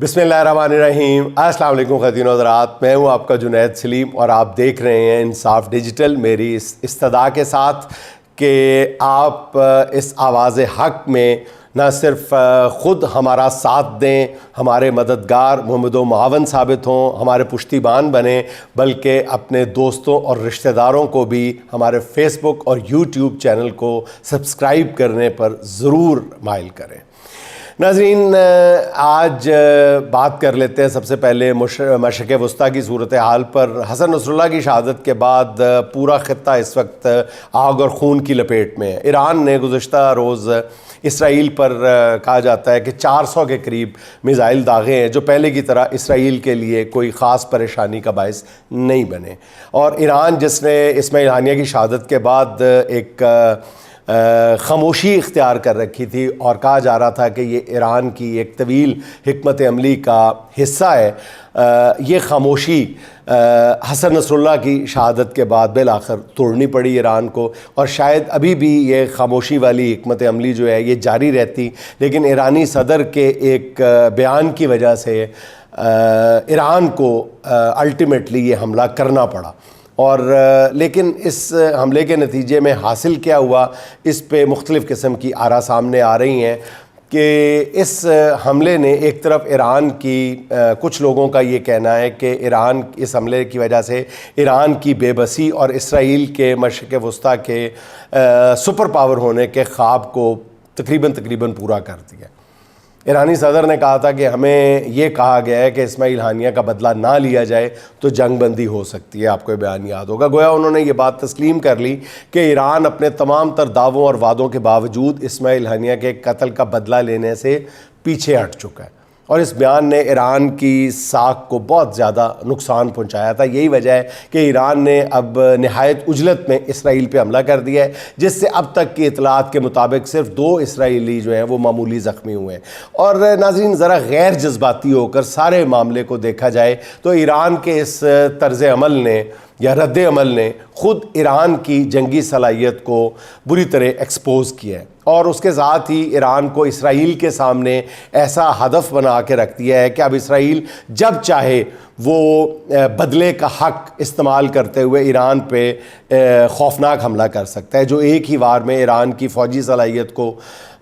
बिस्मिल्लाहिर्रहमानिर्रहीम। अस्सलाम वालेकुम ख़वातीन और हज़रात, मैं हूँ आपका जुनैद सलीम और आप देख रहे हैं इंसाफ डिजिटल। मेरी इस इस्तदा के साथ कि आप इस आवाज़ हक़ में न सिर्फ़ ख़ुद हमारा साथ दें, हमारे मददगार मुहम्मद व मुआवन साबित हों, हमारे पुश्तीबान बने, बल्कि अपने दोस्तों और रिश्तेदारों को भी हमारे फ़ेसबुक और यूट्यूब चैनल को सब्सक्राइब करने पर ज़रूर माइल करें। नाज़रीन, आज बात कर लेते हैं सबसे पहले मशरिक़ वस्ता की सूरत हाल पर। हसन नसरुल्लाह की शहादत के बाद पूरा ख़ित्ता इस वक्त आग और ख़ून की लपेट में है। ईरान ने गुज़श्ता रोज़ इसराइल पर कहा जाता है कि 400 के करीब मिज़ाइल दागे हैं, जो पहले की तरह इसराइल के लिए कोई ख़ास परेशानी का बायस नहीं बने। और ईरान, जिसने इस्माइल हानिया की शहादत के बाद एक खामोशी इख्तियार कर रखी थी और कहा जा रहा था कि ये ईरान की एक तवील हिकमत अमली का हिस्सा है, ये खामोशी हसन नसरुल्लाह की शहादत के बाद बिलाखिर तोड़नी पड़ी ईरान को। और शायद अभी भी ये खामोशी वाली हिकमत अमली जो है ये जारी रहती, लेकिन ईरानी सदर के एक बयान की वजह से ईरान को अल्टीमेटली ये हमला करना पड़ा। और लेकिन इस हमले के नतीजे में हासिल क्या हुआ, इस पे मुख्तलिफ़ किस्म की आरा सामने आ रही हैं कि इस हमले ने एक तरफ ईरान की कुछ लोगों का ये कहना है कि ईरान इस हमले की वजह से ईरान की बेबसी और इसराइल के मशरिक़ वस्ता के सुपर पावर होने के ख्वाब को तकरीबन पूरा कर दिया। ईरानी सदर ने कहा था कि हमें ये कहा गया है कि इस्माइल हानिया का बदला ना लिया जाए तो जंग बंदी हो सकती है। आपको बयान याद होगा, गोया उन्होंने ये बात तस्लीम कर ली कि ईरान अपने तमाम तर दावों और वादों के बावजूद इस्माइल हानिया के कत्ल का बदला लेने से पीछे हट चुका है। और इस बयान ने ईरान की साख को बहुत ज़्यादा नुकसान पहुंचाया था। यही वजह है कि ईरान ने अब नहायत उजलत में इसराइल पे हमला कर दिया है, जिससे अब तक की इतलात के मुताबिक सिर्फ 2 इसराइली जो हैं वो मामूली ज़ख्मी हुए हैं। और नाज़रीन, ज़रा गैर जज्बाती होकर सारे मामले को देखा जाए तो ईरान के इस तर्ज़ अमल ने या रद्द अमल ने ख़ुद ईरान की जंगी सलाहियत को बुरी तरह एक्सपोज़ किया है और उसके साथ ही ईरान को इसराइल के सामने ऐसा हदफ बना के रख दिया है कि अब इसराइल जब चाहे वो बदले का हक इस्तेमाल करते हुए ईरान पे खौफनाक हमला कर सकता है, जो एक ही वार में ईरान की फ़ौजी सलाहियत को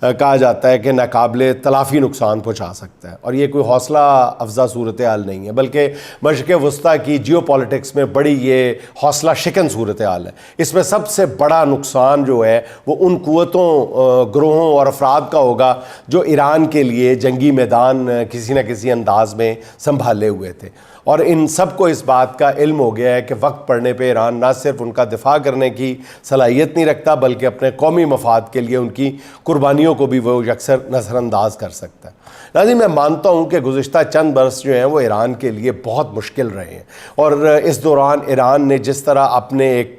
कहा जाता है कि नाकाबिले तलाफ़ी नुकसान पहुँचा सकता है। और ये कोई हौसला अफजा सूरत हाल नहीं है, बल्कि मशरिक़ वस्ता की जियो पॉलिटिक्स में बड़ी ये हौसला शिकन सूरत हाल है। इसमें सबसे बड़ा नुकसान जो है वो उन क़ुव्वतों, ग्रोहों और अफराद का होगा जो ईरान के लिए जंगी मैदान किसी न किसी अंदाज में संभाले हुए थे। और इन सब को इस बात का इल्म हो गया है कि वक्त पड़ने पे ईरान ना सिर्फ उनका दिफा करने की सलाहियत नहीं रखता, बल्कि अपने कौमी मफाद के लिए उनकी कुर्बानियों को भी वो अक्सर नज़रअंदाज कर सकता है। नाज़रीन, मैं मानता हूँ कि गुज़िश्ता चंद बरस जो हैं वो ईरान के लिए बहुत मुश्किल रहे हैं और इस दौरान ईरान ने जिस तरह अपने एक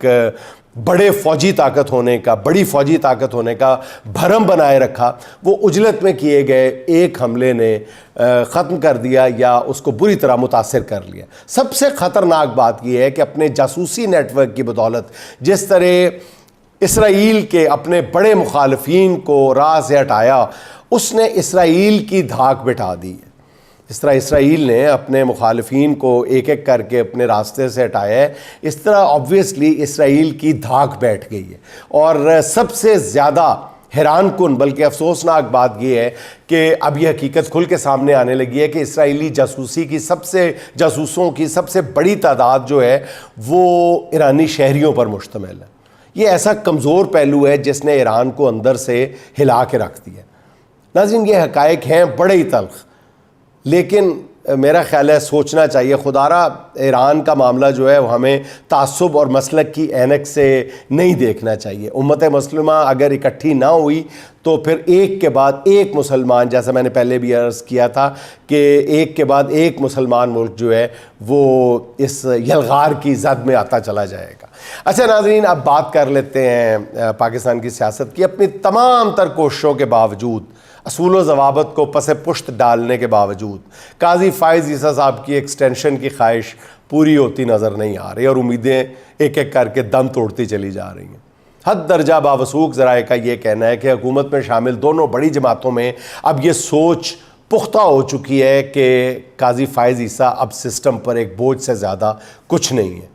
बड़ी फ़ौजी ताकत होने का भरम बनाए रखा, वो उजलत में किए गए एक हमले ने ख़त्म कर दिया या उसको बुरी तरह मुतासिर कर लिया। सबसे ख़तरनाक बात यह है कि अपने जासूसी नेटवर्क की बदौलत जिस तरह इसराइल के अपने बड़े मुखालफीन को राह से हटाया, उसने इसराइल की धाक बिठा दी है। इस तरह इसराइल ने अपने मुखालफीन को एक एक करके अपने रास्ते से हटाया है। इस तरह ऑब्वियसली इसराइल की धाक बैठ गई है। और सबसे ज़्यादा हैरान कुन बल्कि अफसोसनाक बात यह है कि अब यह हकीकत खुल के सामने आने लगी है कि इसराइली जासूसों की सबसे बड़ी तादाद जो है वो ईरानी शहरियों पर मुश्तमिल है। ये ऐसा कमज़ोर पहलू है जिसने ईरान को अंदर से हिला के रख दिया। नाज़रीन, ये हक़ाइक़ हैं बड़े ही तल्ख़, लेकिन मेरा ख़्याल है सोचना चाहिए। खुदारा ईरान का मामला जो है वो हमें तासुब और मसलक की ऐनक से नहीं देखना चाहिए। उम्मत मुस्लिमा अगर इकट्ठी ना हुई तो फिर एक के बाद एक मुसलमान, जैसा मैंने पहले भी अर्ज़ किया था कि एक के बाद एक मुसलमान मुल्क जो है वो इस यलगार की जद में आता चला जाएगा। अच्छा नाज़रीन, अब बात कर लेते हैं पाकिस्तान की सियासत की। अपनी तमाम तर कोशिशों के बावजूद, असूल व ज़वाबत को पसे पुश्त डालने के बावजूद काजी फ़ाइज़ ईसा साहब की एक्सटेंशन की ख्वाहिश पूरी होती नज़र नहीं आ रही और उम्मीदें एक एक करके दम तोड़ती चली जा रही हैं। हद दर्जा बावसूख ज़राए का ये कहना है कि हुकूमत में शामिल दोनों बड़ी जमातों में अब ये सोच पुख्ता हो चुकी है कि काजी फ़ाइज़ ईसा अब सिस्टम पर एक बोझ से ज़्यादा कुछ नहीं है।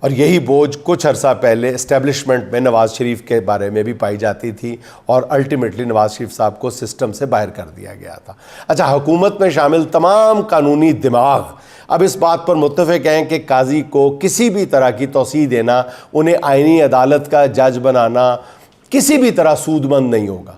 और यही बोझ कुछ अरसा पहले इस्टेब्लिशमेंट में नवाज़ शरीफ के बारे में भी पाई जाती थी और अल्टीमेटली नवाज़ शरीफ साहब को सिस्टम से बाहर कर दिया गया था। अच्छा, हुकूमत में शामिल तमाम कानूनी दिमाग अब इस बात पर मुत्तफ़िक हैं कि काजी को किसी भी तरह की तौसीह देना, उन्हें आइनी अदालत का जज बनाना किसी भी तरह सूदमंद नहीं होगा।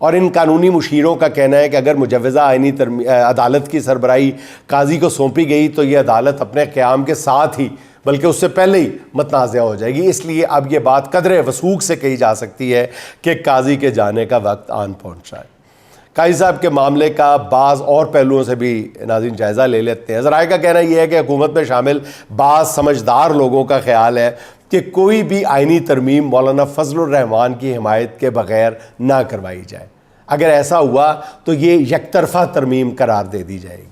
और इन कानूनी मुशीरों का कहना है कि अगर मुजव्वज़ा आइनी अदालत की सरबराही काजी को सौंपी गई तो ये अदालत अपने क़याम के साथ ही बल्कि उससे पहले ही मतनाज़ा हो जाएगी। इसलिए अब ये बात कदरे वसूख से कही जा सकती है कि काजी के जाने का वक्त आन पहुँचा है। काजी साहब के मामले का बाज़ और पहलुओं से भी नाज़रीन जायज़ा ले लेते हैं। ज़राए का कहना यह है कि हुकूमत में शामिल बाज़ समझदार लोगों का ख्याल है कि कोई भी आइनी तरमीम मौलाना फजलुर रहमान की हिमायत के बग़ैर ना करवाई जाए। अगर ऐसा हुआ तो ये यकतरफ़ा तरमीम करार दे दी जाएगी।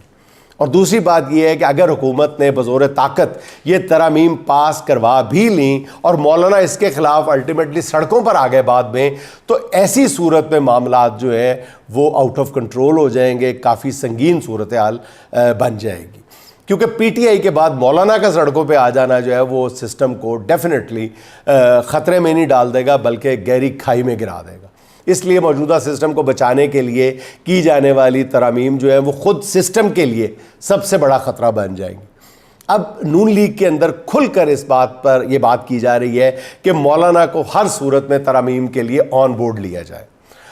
और दूसरी बात यह है कि अगर हुकूमत ने बज़ोर ताकत ये तरमीम पास करवा भी ली और मौलाना इसके ख़िलाफ़ अल्टीमेटली सड़कों पर आ गए बाद में, तो ऐसी सूरत में मामलात जो है वो आउट ऑफ कंट्रोल हो जाएंगे, काफ़ी संगीन सूरत हाल बन जाएगी। क्योंकि पीटीआई के बाद मौलाना का सड़कों पे आ जाना जो है वो सिस्टम को डेफिनेटली ख़तरे में नहीं डाल देगा बल्कि गहरी खाई में गिरा देगा। इसलिए मौजूदा सिस्टम को बचाने के लिए की जाने वाली तरमीम जो है वो ख़ुद सिस्टम के लिए सबसे बड़ा ख़तरा बन जाएंगी। अब नून लीग के अंदर खुलकर इस बात पर यह बात की जा रही है कि मौलाना को हर सूरत में तरमीम के लिए ऑन बोर्ड लिया जाए।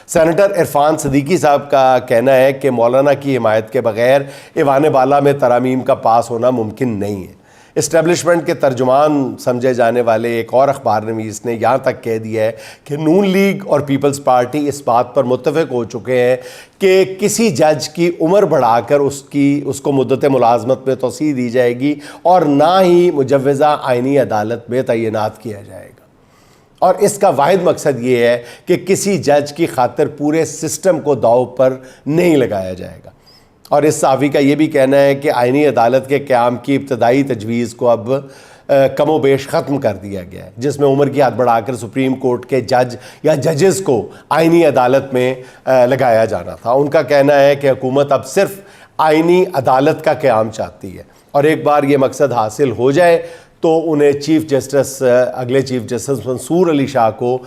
सेनेटर इरफान सदीकी साहब का कहना है कि मौलाना की हिमायत के बग़ैर ईवान बाला में तरमीम का पास होना मुमकिन नहीं है। इस्टेब्लिशमेंट के तर्जुमान समझे जाने वाले एक और अखबार नवीस ने यहाँ तक कह दिया है कि नून लीग और पीपल्स पार्टी इस बात पर मुत्तफ़िक हो चुके हैं कि किसी जज की उम्र बढ़ाकर उसको मुद्दत मुलाजमत में तौसीह दी जाएगी और ना ही मुजव्वज़ा आइनी अदालत में तैनात किया जाएगा। और इसका वाहिद मकसद ये है कि किसी जज की खातिर पूरे सिस्टम को दाव पर नहीं लगाया जाएगा। और इस साफ़ी का ये भी कहना है कि आइनी अदालत के क़याम की इब्तदाई तजवीज़ को अब कमो बेश ख़त्म कर दिया गया है, जिसमें उम्र की हद बढ़ाकर सुप्रीम कोर्ट के जज या जजेस को आइनी अदालत में लगाया जाना था। उनका कहना है कि हुकूमत अब सिर्फ आइनी अदालत का क़याम चाहती है और एक बार ये मकसद हासिल हो जाए तो उन्हें अगले चीफ जस्टिस मंसूर अली शाह को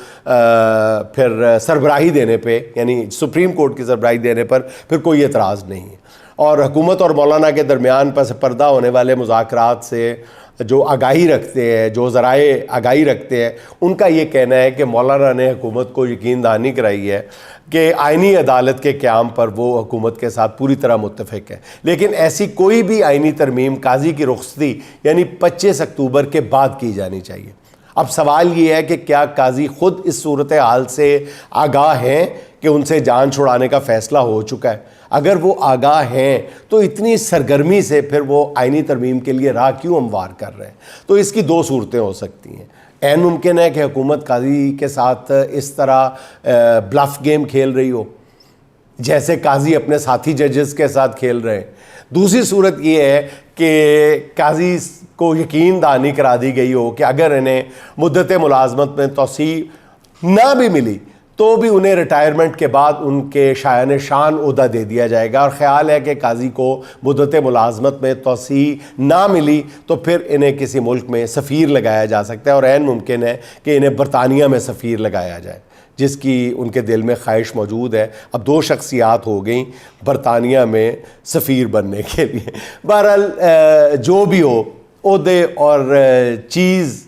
फिर सरबराही देने पे, यानी सुप्रीम कोर्ट की सरबराही देने पर फिर कोई एतराज़ नहीं है। और हुकूमत और मौलाना के दरमियान पस पर्दा होने वाले मुज़ाकरात से जो आगाही रखते हैं, जो ज़राए आगाही रखते हैं, उनका ये कहना है कि मौलाना ने हुकूमत को यकीन दहानी कराई है कि आइनी अदालत के क़याम पर वो हुकूमत के साथ पूरी तरह मुत्तफ़िक है। लेकिन ऐसी कोई भी आइनी तरमीम काजी की रुख़सती यानी 25 अक्टूबर के बाद की जानी चाहिए। अब सवाल ये है कि क्या काजी ख़ुद इस सूरत हाल से आगाह हैं कि उनसे जान छुड़ाने का फ़ैसला हो चुका है? अगर वो आगाह हैं तो इतनी सरगर्मी से फिर वो आइनी तरमीम के लिए राह क्यों हमवार कर रहे हैं? तो इसकी दो सूरतें हो सकती हैं। ऐन मुमकिन है कि हुकूमत काजी के साथ इस तरह ब्लफ गेम खेल रही हो जैसे काजी अपने साथी जजेस के साथ खेल रहे हैं। दूसरी सूरत ये है कि काजी को यकीन दहानी करा दी गई हो कि अगर इन्हें मुद्दत मुलाजमत में तौसीह ना भी मिली तो भी उन्हें रिटायरमेंट के बाद उनके शायान शान ओहदा दे दिया जाएगा। और ख़्याल है कि काजी को मुद्दत मुलाजमत में तौसीह ना मिली तो फिर इन्हें किसी मुल्क में सफ़ीर लगाया जा सकता है और ऐन मुमकिन है कि इन्हें बरतानिया में सफ़ीर लगाया जाए, जिसकी उनके दिल में ख्वाहिश मौजूद है। अब दो शख्सियात हो गई बरतानिया में सफ़ीर बनने के लिए। बहरहाल जो भी हो, ओहदे और चीज़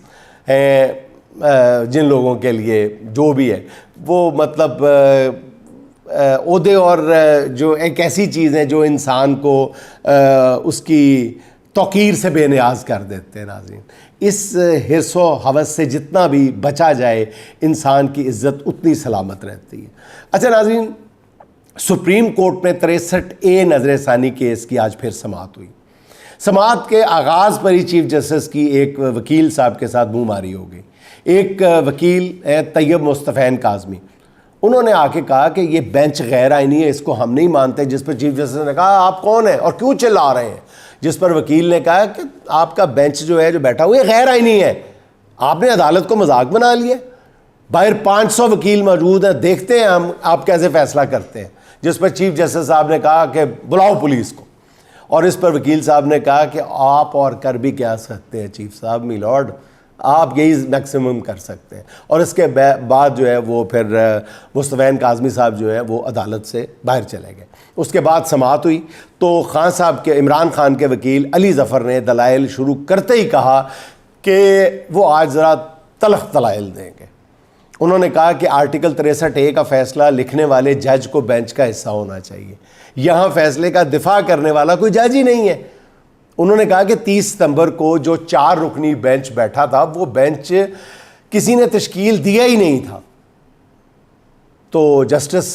हैं जिन लोगों के लिए जो भी है वो मतलब ओहदे और जो एक ऐसी चीज़ है जो इंसान को उसकी तौकीर से बेनियाज कर देते हैं। नाज़रीन, इस हिर्सो हवस से जितना भी बचा जाए इंसान की इज़्ज़त उतनी सलामत रहती है। अच्छा नाज़रीन, सुप्रीम कोर्ट में 63A नज़रसानी केस की आज फिर समाअत हुई। समाअत के आगाज़ पर ही चीफ जस्टिस की एक वकील साहब के साथ मुँहमारी हो गई। एक वकील है तैयब मुस्तफ़ैन काज़मी, उन्होंने आके कहा कि ये बेंच गैर आइनी है, इसको हम नहीं मानते। जिस पर चीफ जस्टिस ने कहा आप कौन हैं और क्यों चिल्ला रहे हैं? जिस पर वकील ने कहा कि आपका बेंच जो है जो बैठा हुआ है गैर आइनी है, आपने अदालत को मजाक बना लिया। बाहर 500 वकील मौजूद हैं, देखते हैं हम आप कैसे फैसला करते हैं। जिस पर चीफ जस्टिस साहब ने कहा कि बुलाओ पुलिस को, और इस पर वकील साहब ने कहा कि आप और कर भी क्या सकते हैं चीफ साहब, मी लॉर्ड, आप यही मैक्सिमम कर सकते हैं। और इसके बाद जो है वो फिर मुस्तफ़ैन काज़मी साहब जो है वो अदालत से बाहर चले गए। उसके बाद समाअत हुई तो खान साहब के, इमरान खान के वकील अली ज़फ़र ने दलाइल शुरू करते ही कहा कि वो आज ज़रा तलख़ दलाइल देंगे। उन्होंने कहा कि आर्टिकल 63A का फ़ैसला लिखने वाले जज को बेंच का हिस्सा होना चाहिए। यहाँ फ़ैसले का दिफा करने वाला कोई जज ही नहीं है। उन्होंने कहा कि 30 सितंबर को जो 4 रुकनी बेंच बैठा था वो बेंच किसी ने तश्कील दिया ही नहीं था। तो जस्टिस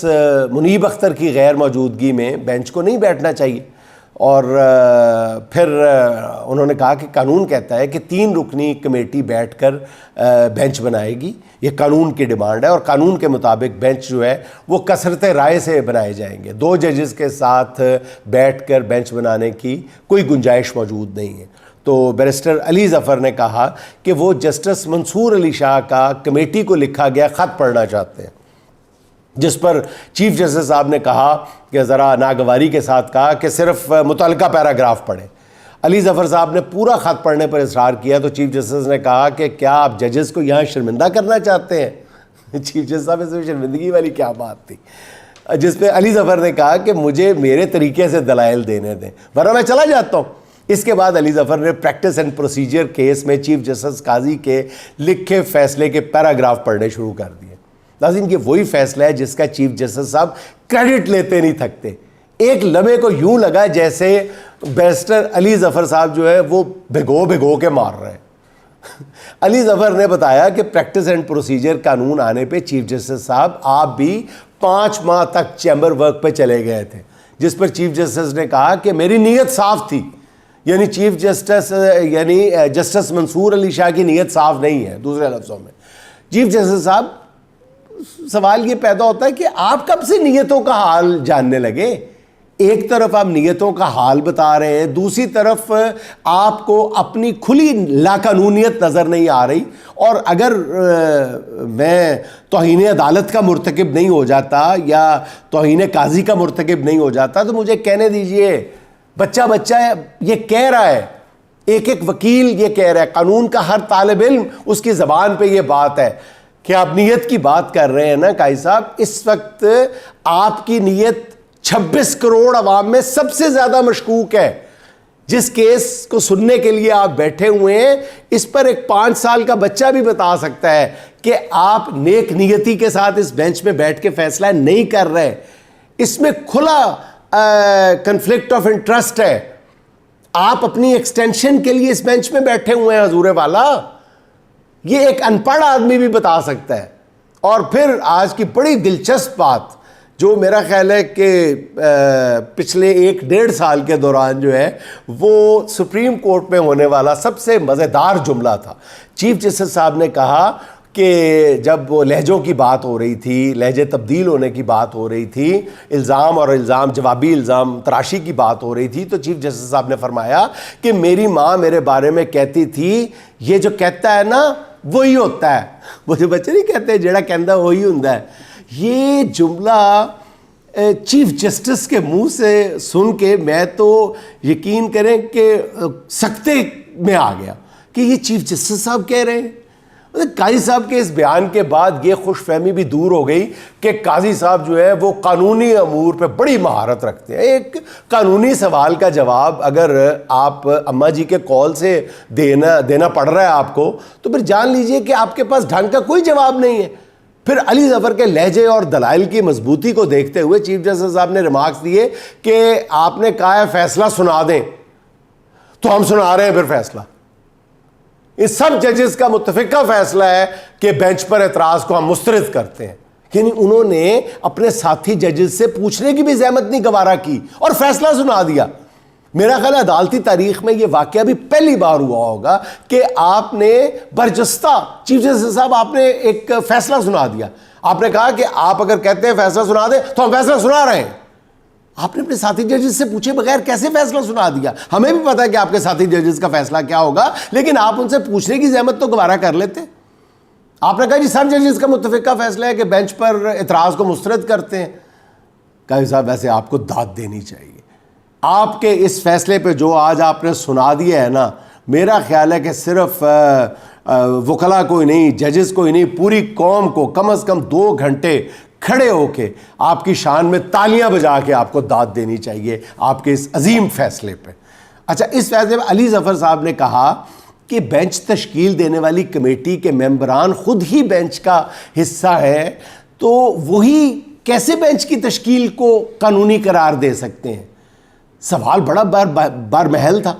मुनीब अख्तर की गैर मौजूदगी में बेंच को नहीं बैठना चाहिए। और फिर उन्होंने कहा कि कानून कहता है कि 3 रुकनी कमेटी बैठकर बेंच बनाएगी, ये कानून की डिमांड है, और कानून के मुताबिक बेंच जो है वो कसरत राय से बनाए जाएंगे। 2 जजेस के साथ बैठकर बेंच बनाने की कोई गुंजाइश मौजूद नहीं है। तो बैरिस्टर अली ज़फ़र ने कहा कि वो जस्टिस मंसूर अली शाह का कमेटी को लिखा गया ख़त पढ़ना चाहते हैं, जिस पर चीफ जस्टिस साहब ने कहा कि ज़रा नागवारी के साथ कहा कि सिर्फ मुतल्लिका पैराग्राफ पढ़ें। अली ज़फ़र साहब ने पूरा ख़त पढ़ने पर इसरार किया तो चीफ जस्टिस ने कहा कि क्या आप जजेस को यहाँ शर्मिंदा करना चाहते हैं? चीफ जस्टिस साहब, इसमें शर्मिंदगी वाली क्या बात थी? जिस पे अली ज़फ़र ने कहा कि मुझे मेरे तरीके से दलाइल देने दें वरना मैं चला जाता हूँ। इसके बाद अली ज़फ़र ने प्रैक्टिस एंड प्रोसीजर केस में चीफ जस्टिस काजी के लिखे फ़ैसले के पैराग्राफ पढ़ने शुरू कर दिए। नाज़रीन, ये वही फैसला है जिसका चीफ जस्टिस साहब क्रेडिट लेते नहीं थकते। एक लम्हे को यूं लगा जैसे बैरिस्टर अली ज़फ़र साहब जो है वो भिगो के मार रहे हैं। अली ज़फ़र ने बताया कि प्रैक्टिस एंड प्रोसीजर कानून आने पे चीफ जस्टिस साहब आप भी 5 माह तक चैम्बर वर्क पे चले गए थे, जिस पर चीफ जस्टिस ने कहा कि मेरी नीयत साफ थी। यानी चीफ जस्टिस यानी जस्टिस मंसूर अली शाह की नीयत साफ नहीं है। दूसरे लफ्ज़ों में चीफ जस्टिस साहब, सवाल ये पैदा होता है कि आप कब से नीयतों का हाल जानने लगे? एक तरफ आप नीयतों का हाल बता रहे हैं, दूसरी तरफ आपको अपनी खुली लाकानूनियत नज़र नहीं आ रही। और अगर मैं तौहीन अदालत का मुर्तकिब नहीं हो जाता या तौहीन काजी का मुर्तकिब नहीं हो जाता तो मुझे कहने दीजिए। बच्चा ये कह रहा है, एक वकील ये कह रहा है, कानून का हर तालिब इल्म उसकी ज़बान पे ये बात है कि आप नीयत की बात कर रहे हैं ना काई साहब। इस वक्त आपकी नीयत 26 करोड़ अवाम में सबसे ज़्यादा मशकूक है। जिस केस को सुनने के लिए आप बैठे हुए हैं, इस पर एक 5 साल का बच्चा भी बता सकता है कि आप नेक नीयती के साथ इस बेंच में बैठ के फैसला नहीं कर रहे। इसमें खुला कन्फ्लिक्ट ऑफ इंटरेस्ट है। आप अपनी एक्सटेंशन के लिए इस बेंच में बैठे हुए हैं हजूर वाला। ये एक अनपढ़ आदमी भी बता सकता है। और फिर आज की बड़ी दिलचस्प बात, जो मेरा ख्याल है कि पिछले 1-1.5 साल के दौरान जो है वो सुप्रीम कोर्ट में होने वाला सबसे मज़ेदार जुमला था। चीफ जस्टिस साहब ने कहा कि जब वो लहजों की बात हो रही थी, लहजे तब्दील होने की बात हो रही थी, इल्ज़ाम और इल्ज़ाम जवाबी इल्ज़ाम तराशी की बात हो रही थी, तो चीफ जस्टिस साहब ने फरमाया कि मेरी माँ मेरे बारे में कहती थी, ये जो कहता है ना वही होता है। वो जो बच्चे नहीं कहते जेड़ा कहता वही होता है। ये जुमला चीफ जस्टिस के मुंह से सुन के मैं तो यकीन करें कि सकते में आ गया कि ये चीफ जस्टिस साहब कह रहे हैं। काजी साहब के इस बयान के बाद ये खुशफहमी भी दूर हो गई कि काजी साहब जो है वो कानूनी अमूर पे बड़ी महारत रखते हैं। एक कानूनी सवाल का जवाब अगर आप अम्मा जी के कॉल से देना पड़ रहा है आपको, तो फिर जान लीजिए कि आपके पास ढंग का कोई जवाब नहीं है। फिर अली ज़फ़र के लहजे और दलाइल की मजबूती को देखते हुए चीफ जस्टिस साहब ने रिमार्क्स दिए कि आपने कहा है फैसला सुना दें, तो हम सुना रहे हैं फिर फैसला। इस सब जजेस का मुत्तफिका फैसला है कि बेंच पर एतराज़ को हम मुस्तरद करते हैं। यानी उन्होंने अपने साथी जजेस से पूछने की भी ज़हमत नहीं गवारा की और फैसला सुना दिया। मेरा ख्याल है अदालती तारीख में यह वाकया भी पहली बार हुआ होगा कि आपने बरजस्ता चीफ जस्टिस साहब आपने एक फैसला सुना दिया। आपने कहा कि आप अगर कहते हैं फैसला सुना दें तो हम फैसला सुना रहे हैं। आपने अपने साथी जजेस से पूछे बगैर कैसे फैसला सुना दिया? हमें भी पता है कि आपके साथी जजेस का फैसला क्या होगा, लेकिन आप उनसे पूछने की ज़हमत तो गवारा कर लेते। आपने कहा जी सब जजेस का मुत्तफिका फैसला है कि बेंच पर इतराज़ को मुस्तरद करते हैं। काजी साहब वैसे आपको दाद देनी चाहिए, आपके इस फैसले पे जो आज आपने सुना दिया है ना, मेरा ख्याल है कि सिर्फ वकला को ही नहीं, जजेस को ही नहीं, पूरी कौम को कम से कम 2 घंटे खड़े होके आपकी शान में तालियां बजा के आपको दाद देनी चाहिए आपके इस अजीम फैसले पे। अच्छा, इस फैसले में अली ज़फ़र साहब ने कहा कि बेंच तश्कील देने वाली कमेटी के मेंबरान खुद ही बेंच का हिस्सा है, तो वही कैसे बेंच की तश्कील को कानूनी करार दे सकते हैं? सवाल बड़ा बारमहल था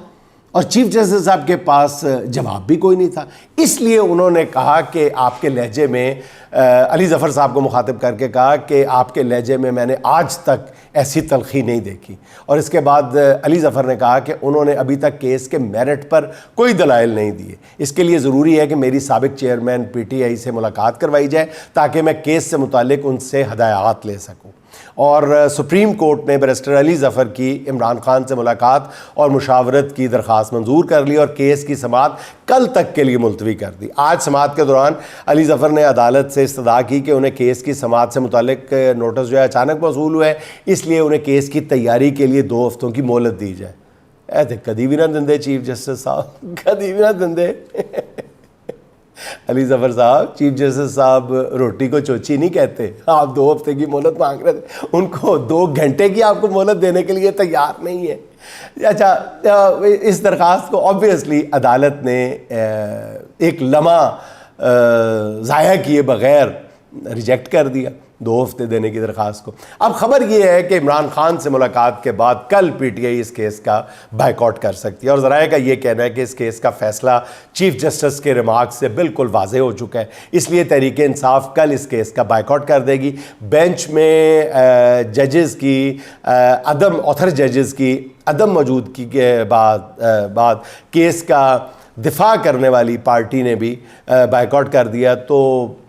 और चीफ जस्टिस साहब के पास जवाब भी कोई नहीं था। इसलिए उन्होंने कहा कि आपके लहजे में, अली ज़फ़र साहब को मुखातिब करके कहा कि आपके लहजे में मैंने आज तक ऐसी तलखी नहीं देखी। और इसके बाद अली ज़फ़र ने कहा कि उन्होंने अभी तक केस के मेरिट पर कोई दलाइल नहीं दिए। इसके लिए ज़रूरी है कि मेरी साबिक चेयरमैन PTI से मुलाकात करवाई जाए ताकि मैं केस से मुतालिक उनसे हदायत ले सकूँ। और सुप्रीम कोर्ट ने बैरिस्टर अली ज़फ़र की इमरान खान से मुलाकात और मुशावरत की दरख्वास्त मंजूर कर ली और केस की समाअत कल तक के लिए मुलतवी कर दी। आज समाअत के दौरान अली ज़फ़र ने अदालत से इस्तदा की कि उन्हें केस की समाअत से मुतालिक नोटिस जो है अचानक मौसूल हुआ है, इसलिए उन्हें केस की तैयारी के लिए 2 हफ्तों की मोहलत दी जाए। ऐसे कभी भी ना देंदे चीफ जस्टिस साहब, कभी भी ना देंदे। अली ज़फ़र साहब, चीफ जस्टिस साहब रोटी को चोची नहीं कहते। आप 2 हफ्ते की मोहलत मांग रहे थे, उनको 2 घंटे की आपको मोहलत देने के लिए तैयार नहीं है। अच्छा, इस दरख्वास्त को ऑब्वियसली अदालत ने एक लम्हा ज़ाया किए बग़ैर रिजेक्ट कर दिया 2 हफ्ते देने की दरख्वास्त को। अब खबर यह है कि इमरान खान से मुलाकात के बाद कल PTI इस केस का बाइकआउट कर सकती है और ज़राए का ये कहना है कि इस केस का फैसला चीफ जस्टिस के रिमार्क से बिल्कुल वाज़ेह हो चुका है, इसलिए तहरीक इंसाफ कल इस केस का बाइकआउट कर देगी। बेंच में जजेस की ऑथर जजेस की अदम मौजूदगी के बाद केस का दिफा करने वाली पार्टी ने भी बाइकआउट कर दिया, तो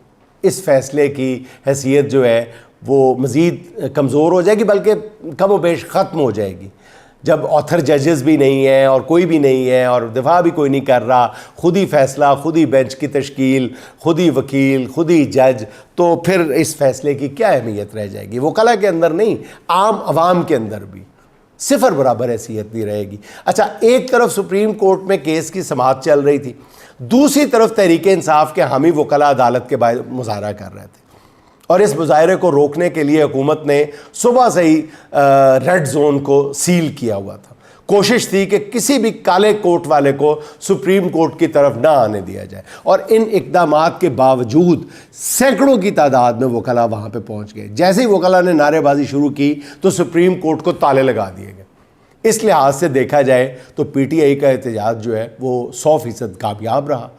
इस फैसले की हैसियत जो है वो मज़ीद कमज़ोर हो जाएगी, बल्कि कम व बेश ख़त्म हो जाएगी। जब ऑथर जजेस भी नहीं है और कोई भी नहीं है और दिफा भी कोई नहीं कर रहा, खुद ही फैसला, खुद ही बेंच की तश्कील, खुद ही वकील, खुद ही जज, तो फिर इस फैसले की क्या अहमियत रह जाएगी? वकला के अंदर नहीं, आम आवाम के अंदर भी सिफर बराबर हैसियत नहीं रहेगी। अच्छा, एक तरफ सुप्रीम कोर्ट में केस की समाअत चल रही थी, दूसरी तरफ तहरीक इंसाफ के हामी वकला अदालत के बाद मुजाहरा कर रहे थे और इस मुजाहरे को रोकने के लिए हुकूमत ने सुबह से ही रेड जोन को सील किया हुआ था। कोशिश थी कि किसी भी काले कोट वाले को सुप्रीम कोर्ट की तरफ ना आने दिया जाए और इन इक़दामात के बावजूद सैकड़ों की तादाद में वकला वहाँ पे पहुँच गए। जैसे ही वकला ने नारेबाजी शुरू की तो सुप्रीम कोर्ट को ताले लगा दिए गए। इस लिहाज से देखा जाए तो PTI का एहतजाज जो है वो 100% कामयाब रहा।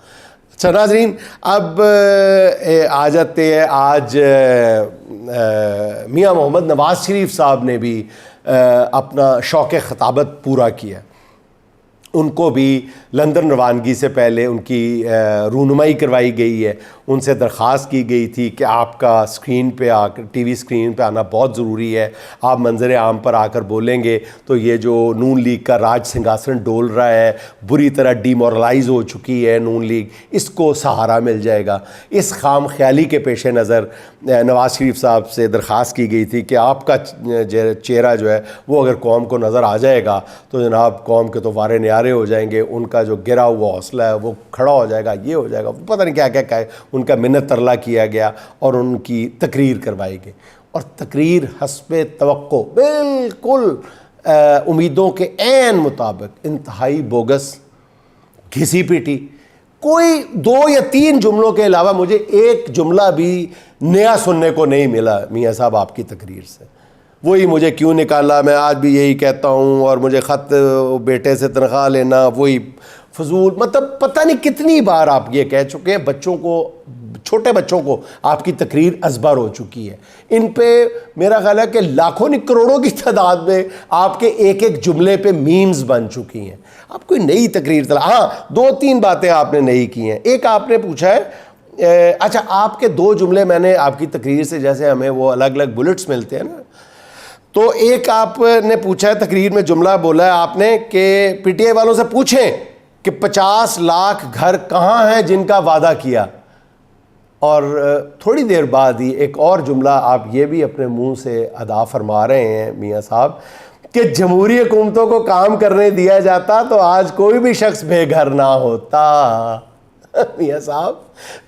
अच्छा नाज़रीन, अब आ जाते हैं, आज मियाँ मोहम्मद नवाज़ शरीफ साहब ने भी अपना शौक़ ख़ताबत पूरा किया। उनको भी लंदन रवानगी से पहले उनकी रूनुमाई करवाई गई है। उनसे दरख्वास्त की गई थी कि आपका स्क्रीन पे आकर, TV स्क्रीन पे आना बहुत ज़रूरी है। आप मंजर आम पर आकर बोलेंगे तो ये जो नून लीग का राज सिंहासन डोल रहा है, बुरी तरह डीमोरलाइज हो चुकी है नून लीग, इसको सहारा मिल जाएगा। इस खाम ख्याली के पेश नज़र नवाज़ शरीफ साहब से दरख्वास्त की गई थी कि आपका चेहरा जो है वो अगर कौम को नज़र आ जाएगा तो जनाब कौम के तो वारे न्यारे हो जाएंगे, उनका जो गिरा हुआ हौसला है वो खड़ा हो जाएगा, ये हो जाएगा, पता नहीं क्या क्या कहे। उनका मिन्नत तरला किया गया और उनकी तकरीर करवाई गई और तकरीर हस्बे तवक्को बिल्कुल उम्मीदों के ऐन मुताबिक इंतहाई बोगस, घिसी पीटी। कोई 2 या 3 जुमलों के अलावा मुझे एक जुमला भी नया सुनने को नहीं मिला मियाँ साहब आपकी तकरीर से। वही मुझे क्यों निकाला, मैं आज भी यही कहता हूँ, और मुझे ख़त बेटे से तनख्वाह लेना, वही फजूल, मतलब पता नहीं कितनी बार आप ये कह चुके हैं। बच्चों को, छोटे बच्चों को आपकी तकरीर अज़बर हो चुकी है। इन पे मेरा ख्याल है कि लाखों नहीं करोड़ों की तादाद में आपके एक एक जुमले पे मीम्स बन चुकी हैं। आप कोई नई तकरीर तला, हाँ 2-3 बातें आपने नई की हैं। एक आपने पूछा है, अच्छा आपके 2 जुमले मैंने आपकी तकरीर से, जैसे हमें वो अलग अलग बुलेट्स मिलते हैं ना, तो एक आपने पूछा है तकरीर में, जुमला बोला है आपने कि PTI वालों से पूछें कि 50 लाख घर कहाँ हैं जिनका वादा किया। और थोड़ी देर बाद ही एक और जुमला आप ये भी अपने मुंह से अदा फरमा रहे हैं मियाँ साहब कि जमहूरी हुकूमतों को काम करने दिया जाता तो आज कोई भी शख्स बेघर ना होता। मियाँ साहब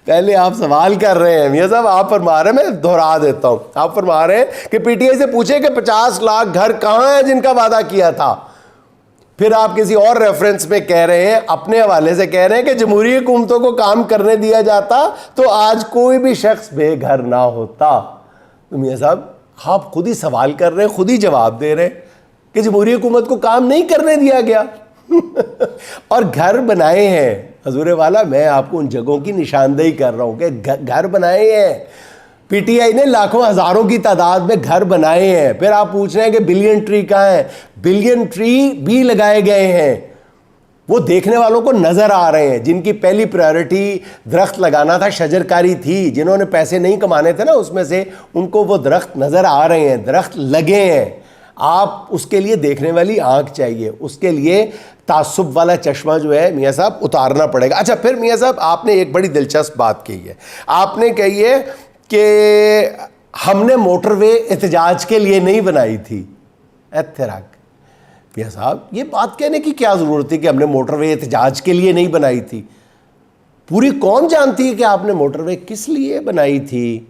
पहले आप सवाल कर रहे हैं, मियाँ साहब आप फरमा रहे हैं, मैं दोहरा देता हूँ, आप फरमा रहे हैं कि पीटीआई से पूछे कि 50 लाख घर कहाँ हैं जिनका वादा किया था। फिर आप किसी और रेफरेंस में कह रहे हैं, अपने हवाले से कह रहे हैं कि जमहूरी हुकूमतों को काम करने दिया जाता तो आज कोई भी शख्स बेघर ना होता। तो मियाँ साहब आप खुद ही सवाल कर रहे हैं, खुद ही जवाब दे रहे हैं कि जमहूरी हुकूमत को काम नहीं करने दिया गया और घर बनाए हैं। हजूर वाला मैं आपको उन जगहों की निशानदेही कर रहा हूँ कि घर बनाए हैं, पीटीआई ने लाखों हजारों की तादाद में घर बनाए हैं। फिर आप पूछ रहे हैं कि बिलियन ट्री कहाँ है? बिलियन ट्री भी लगाए गए हैं, वो देखने वालों को नजर आ रहे हैं। जिनकी पहली प्रायोरिटी दरख्त लगाना था, शजरकारी थी, जिन्होंने पैसे नहीं कमाने थे ना उसमें से, उनको वो दरख्त नजर आ रहे हैं, दरख्त लगे हैं। आप उसके लिए देखने वाली आंख चाहिए, उसके लिए तासुब वाला चश्मा जो है मियाँ साहब उतारना पड़ेगा। अच्छा फिर मियाँ साहब आपने एक बड़ी दिलचस्प बात कही है, आपने कही है कि हमने मोटरवे एहतजाज के लिए नहीं बनाई थी। एतराक मियाँ साहब ये बात कहने की क्या ज़रूरत थी कि हमने मोटरवे एहतजाज के लिए नहीं बनाई थी? पूरी कौम जानती है कि आपने मोटरवे किस लिए बनाई थी,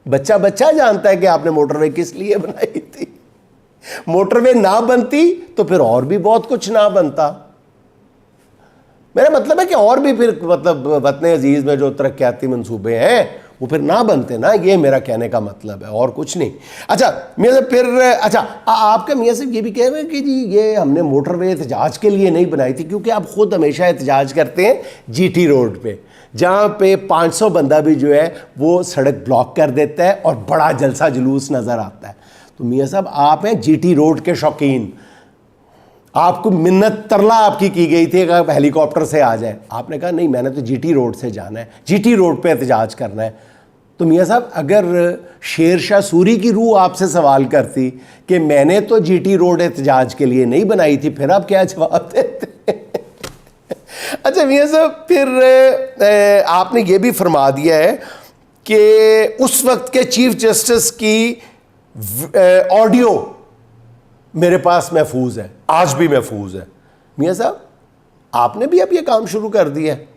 बच्चा बच्चा जानता है कि आपने मोटरवे किस लिए बनाई थी। मोटरवे ना बनती तो फिर और भी बहुत कुछ ना बनता। मेरा मतलब है कि और भी फिर मतलब वतन अजीज में जो तरक्याती मंसूबे हैं वो फिर ना बनते ना, ये मेरा कहने का मतलब है और कुछ नहीं। अच्छा मियाँ साहब फिर अच्छा आपका मियाँ साहब ये भी कह रहे हैं कि जी ये हमने मोटरवे एहतजाज के लिए नहीं बनाई थी, क्योंकि आप खुद हमेशा एहतजाज करते हैं जीटी रोड पे, जहाँ पे 500 बंदा भी जो है वो सड़क ब्लॉक कर देता है और बड़ा जलसा जुलूस नज़र आता है। तो मियाँ साहब आप हैं जीटी रोड के शौकीन, आपको मिन्नत तरला आपकी की गई थी कि आप हेलीकॉप्टर से आ जाए, आपने कहा नहीं मैंने तो जीटी रोड से जाना है, जीटी रोड पे एहतजाज करना है। तो मियाँ साहब अगर शेर शाह सूरी की रूह आपसे सवाल करती कि मैंने तो जीटी रोड एहतजाज के लिए नहीं बनाई थी, फिर आप क्या जवाब देते? अच्छा मियाँ साहब फिर आपने ये भी फरमा दिया है कि उस वक्त के चीफ जस्टिस की ऑडियो मेरे पास महफूज है, आज भी महफूज है। मियाँ साहब आपने भी अब ये काम शुरू कर दिया है।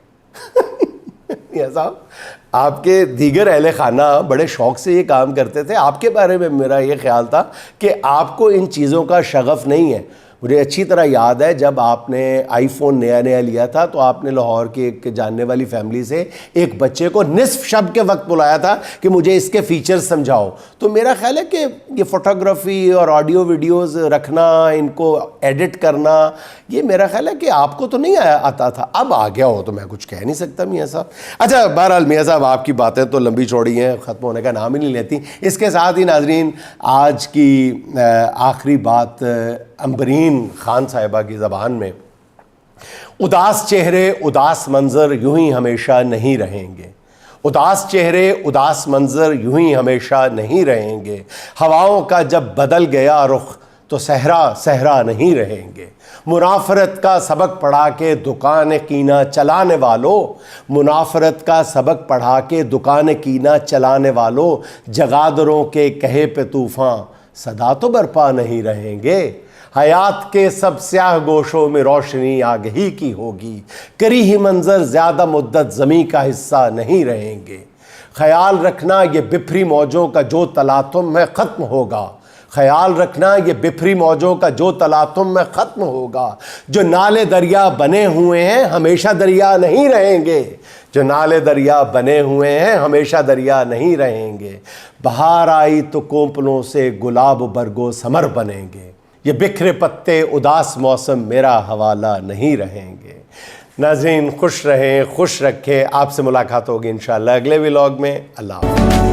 मियाँ साहब आपके दीगर अहले खाना बड़े शौक़ से ये काम करते थे। आपके बारे में मेरा ये ख्याल था कि आपको इन चीज़ों का शगफ नहीं है। मुझे अच्छी तरह याद है जब आपने आईफोन नया नया लिया था तो आपने लाहौर की एक जानने वाली फैमिली से एक बच्चे को निस्फ शब के वक्त बुलाया था कि मुझे इसके फीचर्स समझाओ। तो मेरा ख्याल है कि ये फ़ोटोग्राफी और ऑडियो वीडियोस रखना, इनको एडिट करना, ये मेरा ख्याल है कि आपको तो नहीं आता था, अब आ गया हो तो मैं कुछ कह नहीं सकता मियाँ साहब। अच्छा बहरहाल मियाँ साहब आपकी बातें तो लंबी चौड़ी हैं, ख़त्म होने का नाम ही नहीं लेती। इसके साथ ही नाजरीन आज की आखिरी बात अंबरीन खान साहिबा की ज़बान में, उदास चेहरे उदास मंजर यूं ही हमेशा नहीं रहेंगे, उदास चेहरे उदास मंजर यूं ही हमेशा नहीं रहेंगे, हवाओं का जब बदल गया रुख तो सहरा सहरा नहीं रहेंगे। मुनाफरत का सबक पढ़ा के दुकान कीना चलाने वालों, मुनाफरत का सबक पढ़ा के दुकान कीना चलाने वालों, जगादरों के कहे पे तूफ़ान सदा तो बरपा नहीं रहेंगे। हयात के सब स्याह गोशों में रोशनी आगही की होगी, करी ही मंजर ज़्यादा मुद्दत ज़मीं का हिस्सा नहीं रहेंगे। ख्याल रखना ये बिफरी मौजों का जो तलातुम में ख़त्म होगा, ख्याल रखना ये बिफरी मौजों का जो तलातुम में ख़त्म होगा। जो नाले दरिया बने हुए हैं हमेशा दरिया नहीं रहेंगे, जो नाले दरिया बने हुए हैं हमेशा दरिया नहीं रहेंगे। बहार आई तो कोंपलों से गुलाब बरगो समर बनेंगे, ये बिखरे पत्ते उदास मौसम मेरा हवाला नहीं रहेंगे। नाज़रीन खुश रहें, खुश रखें। आपसे मुलाकात होगी इंशाअल्लाह अगले व्लॉग में। अल्लाह।